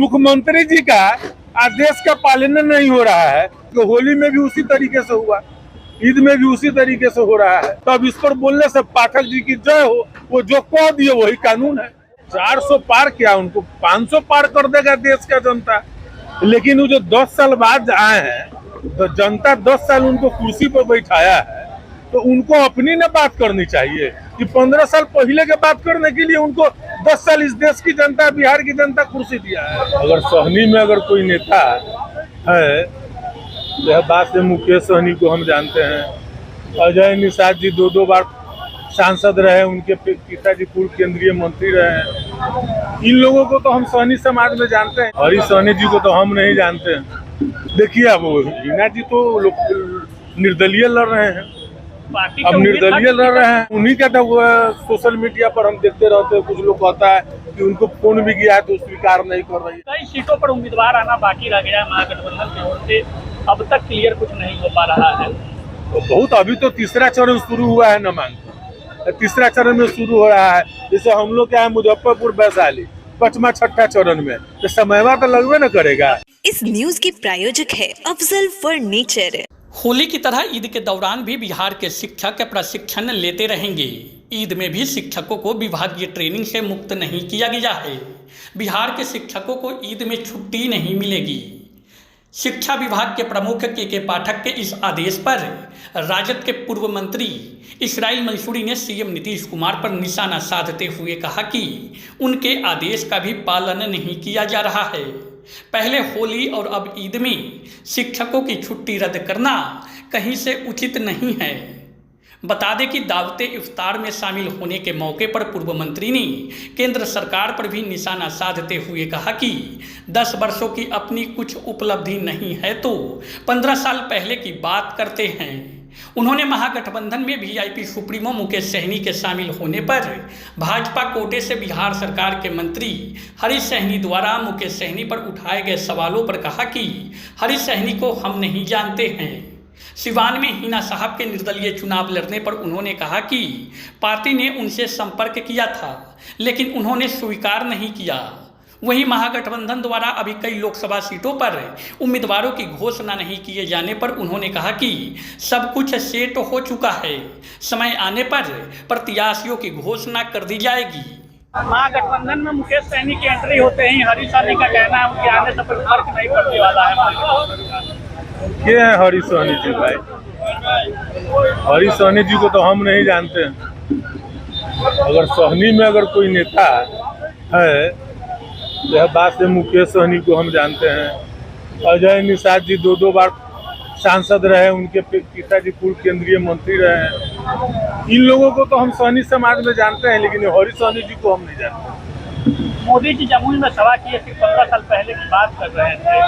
मुख्यमंत्री जी का आदेश का पालन नहीं हो रहा है। तो होली में भी उसी तरीके से हुआ, ईद में भी उसी तरीके से हो रहा है। तो अब इस पर बोलने से पाठक जी की जय हो, वो जो कह दिए वही कानून है। 400 पार किया, उनको 500 पार कर देगा देश का जनता। लेकिन वो जो 10 साल बाद आए हैं, तो जनता 10 साल उनको कुर्सी पर बैठाया है, तो उनको अपनी न बात करनी चाहिए कि 15 साल पहले के बात करने के लिए उनको 10 साल इस देश की जनता, बिहार की जनता कुर्सी दिया है। अगर सहनी में अगर कोई नेता है, यह बात से मुकेश सहनी को हम जानते हैं। अजय निषाद जी 2 बार सांसद रहे, उनके पिताजी पूर्व केंद्रीय मंत्री रहे हैं। इन लोगों को तो हम सहनी समाज में जानते हैं। हरी सहनी जी को तो हम नहीं जानते हैं। देखिए अब हीना जी तो निर्दलीय लड़ रहे हैं, अब निर्दलीय लड़ रहे हैं। उन्हीं का तो सोशल मीडिया पर हम देखते रहते हैं, कुछ लोग कहता है कि उनको फोन भी किया है तो स्वीकार नहीं कर रही है। कई सीटों पर उम्मीदवार आना बाकी रह गया है महागठबंधन की ओर से, अब तक क्लियर कुछ नहीं हो पा रहा है। तो बहुत अभी तो तीसरा चरण शुरू हुआ है, नामांकन तीसरा चरण में शुरू हो रहा है। जैसे हम लोग क्या है मुजफ्फरपुर, वैशाली 5वां 6ठा चरण में, तो समयवा तो लगवे न करेगा। इस न्यूज के प्रायोजक है अफजल फर्नीचर। होली की तरह ईद के दौरान भी बिहार के शिक्षक प्रशिक्षण लेते रहेंगे। ईद में भी शिक्षकों को विभागीय ट्रेनिंग से मुक्त नहीं किया गया है। बिहार के शिक्षकों को ईद में छुट्टी नहीं मिलेगी। शिक्षा विभाग के प्रमुख के पाठक के इस आदेश पर राजद के पूर्व मंत्री इसराइल मंसूरी ने सीएम नीतीश कुमार पर निशाना साधते हुए कहा कि उनके आदेश का भी पालन नहीं किया जा रहा है। पहले होली और अब ईद में शिक्षकों की छुट्टी रद्द करना कहीं से उचित नहीं है। बता दें कि दावते इफ्तार में शामिल होने के मौके पर पूर्व मंत्री ने केंद्र सरकार पर भी निशाना साधते हुए कहा कि 10 वर्षों की अपनी कुछ उपलब्धि नहीं है तो 15 साल पहले की बात करते हैं। उन्होंने महागठबंधन में वीआईपी सुप्रीमो मुकेश सहनी के शामिल होने पर भाजपा कोटे से बिहार सरकार के मंत्री हरीश सहनी द्वारा मुकेश सहनी पर उठाए गए सवालों पर कहा कि हरीश सहनी को हम नहीं जानते हैं। सिवान में हिना साहब के निर्दलीय चुनाव लड़ने पर उन्होंने कहा कि पार्टी ने उनसे संपर्क किया था, लेकिन उन्होंने स्वीकार नहीं किया। वहीं महागठबंधन द्वारा अभी कई लोकसभा सीटों पर उम्मीदवारों की घोषणा नहीं किए जाने पर उन्होंने कहा कि सब कुछ सेट हो चुका है, समय आने पर प्रत्याशियों की घोषणा कर दी जाएगी। महागठबंधन में मुकेश सहनी की एंट्री होते ही हरीश सहनी का कहना है उनके आने से कोई फर्क नहीं पड़ने वाला है। ये है हरीश सहनी जी भाई, हरीश सहनी जी को तो हम नहीं जानते हैं। अगर सहनी में अगर कोई नेता है, यह बात से मुकेश सहनी को हम जानते हैं। अजय निषाद जी 2 बार सांसद रहे, उनके पिताजी पूर्व केंद्रीय मंत्री रहे हैं। इन लोगों को तो हम सहनी समाज में जानते हैं, लेकिन हरीश सहनी जी को हम नहीं जानते। मोदी जी जमुई में सभा किए थे, 15 साल पहले की बात कर रहे थे,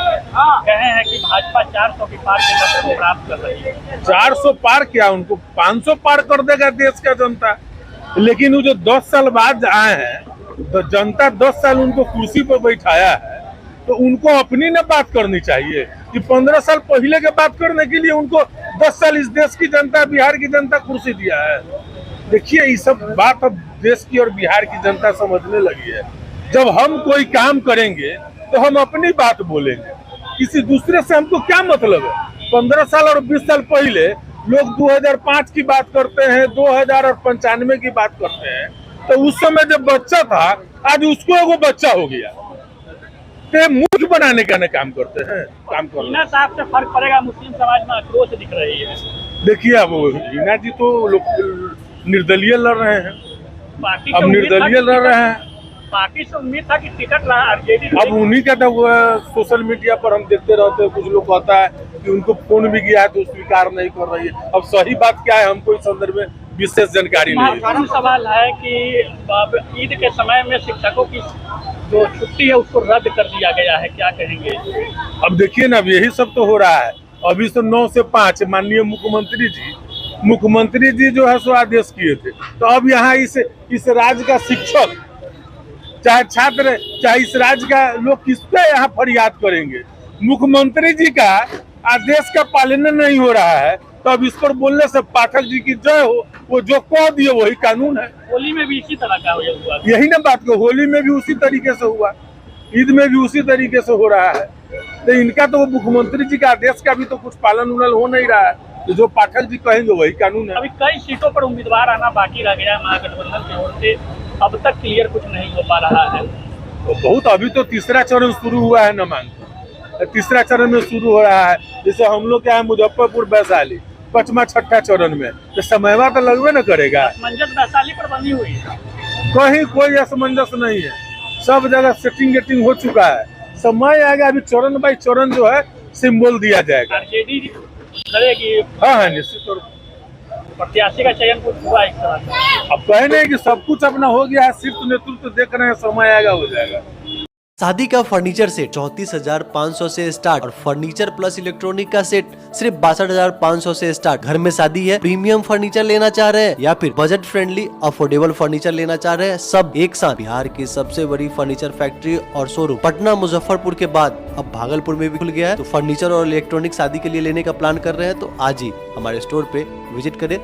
कहे हैं कि भाजपा 400 की पार के लक्ष्य को प्राप्त कर रही है। 400 पार किया, उनको 500 पार कर देगा देश का जनता। लेकिन वो जो 10 साल बाद आए हैं, तो जनता 10 साल उनको कुर्सी पर बैठाया है, तो उनको अपनी न बात करनी चाहिए कि 15 साल पहले के बात करने के लिए उनको 10 साल इस देश की जनता, बिहार की जनता कुर्सी दिया है। देखिए ये सब बात अब देश की और बिहार की जनता समझने लगी है। जब हम कोई काम करेंगे तो हम अपनी बात बोलेंगे, किसी दूसरे से हमको क्या मतलब है। 15 साल और 20 साल पहले लोग 2005 की बात करते हैं, 2000 और 95 की बात करते हैं, तो उस समय जब बच्चा था, आज उसको एगो बच्चा हो गया। तो मूर्ख बनाने का न काम करते हैं, काम कर। हिना साहब से फर्क पड़ेगा, मुस्लिम समाज में आक्रोश दिख रही है। देखिए अब हिना जी तो निर्दलीय लड़ रहे हैं, अब निर्दलीय लड़ रहे हैं। पार्टी से उम्मीद था कि टिकट आरजेडी, अब उन्हीं का तो सोशल मीडिया पर हम देखते रहते हैं, कुछ लोग कहता है कि उनको फोन भी किया है तो स्वीकार नहीं कर रही है। अब सही बात क्या है हमको इस संदर्भ में विशेष जानकारी नहीं है। सवाल है कि ईद के समय में शिक्षकों की जो छुट्टी है उसको रद्द कर दिया गया है, क्या कहेंगे? अब देखिए ना, अब यही सब तो हो रहा है। अभी से 9 से 5 माननीय मुख्यमंत्री जी जो है सो आदेश किए थे, तो अब यहाँ इस राज्य का शिक्षक चाहे छात्र चाहे इस राज्य का लोग किस पे यहाँ फरियाद करेंगे। मुख्यमंत्री जी का आदेश का पालन नहीं हो रहा है, तो अब इस पर बोलने से पाठक जी की जय हो, वो जो कह दिए वही कानून है। होली में भी इसी तरह का हुआ, यही ना बात को, होली में भी उसी तरीके से हुआ, ईद में भी उसी तरीके से हो रहा है। तो इनका तो मुख्यमंत्री जी का आदेश का भी तो कुछ पालन उलन हो नहीं रहा है। तो जो पाठक जी कहेंगे वही कानून है। अभी कई सीटों पर उम्मीदवार आना बाकी रह गया है महागठबंधन की ओर से, अब तक क्लियर कुछ नहीं हो पा रहा है। तो बहुत अभी तो तीसरा चरण शुरू हुआ है नामांकन, तीसरा चरण में शुरू हो रहा है। जैसे हम लोग क्या है मुजफ्फरपुर वैशाली 5वां 6ठा चरण में, तो समयवा तो लगवे न करेगा। असमंजस वैशाली पर बनी हुई है, कहीं कोई असमंजस नहीं है, सब जगह सेटिंग गेटिंग हो चुका है। समय आएगा, अभी चरण बाई चरण जो है सिंबल दिया जाएगा। आरजेडी करेगी। हाँ निश्चित तौर प्रत्याशी का चयन कुछ हुआ एक तरह से। अब कहे नहीं कि सब कुछ अपना हो गया है, सिर्फ नेतृत्व देख रहे हैं, समय आएगा हो जाएगा। शादी का फर्नीचर सेट 34,500 से स्टार्ट और फर्नीचर प्लस इलेक्ट्रॉनिक का सेट सिर्फ 62,500 से स्टार्ट। घर में शादी है, प्रीमियम फर्नीचर लेना चाह रहे हैं या फिर बजट फ्रेंडली अफोर्डेबल फर्नीचर लेना चाह रहे हैं, सब एक साथ। बिहार की सबसे बड़ी फर्नीचर फैक्ट्री और शोरूम पटना मुजफ्फरपुर के बाद अब भागलपुर में भी खुल गया है। तो फर्नीचर और इलेक्ट्रॉनिक शादी के लिए लेने का प्लान कर रहे हैं तो आज ही हमारे स्टोर पे विजिट करें।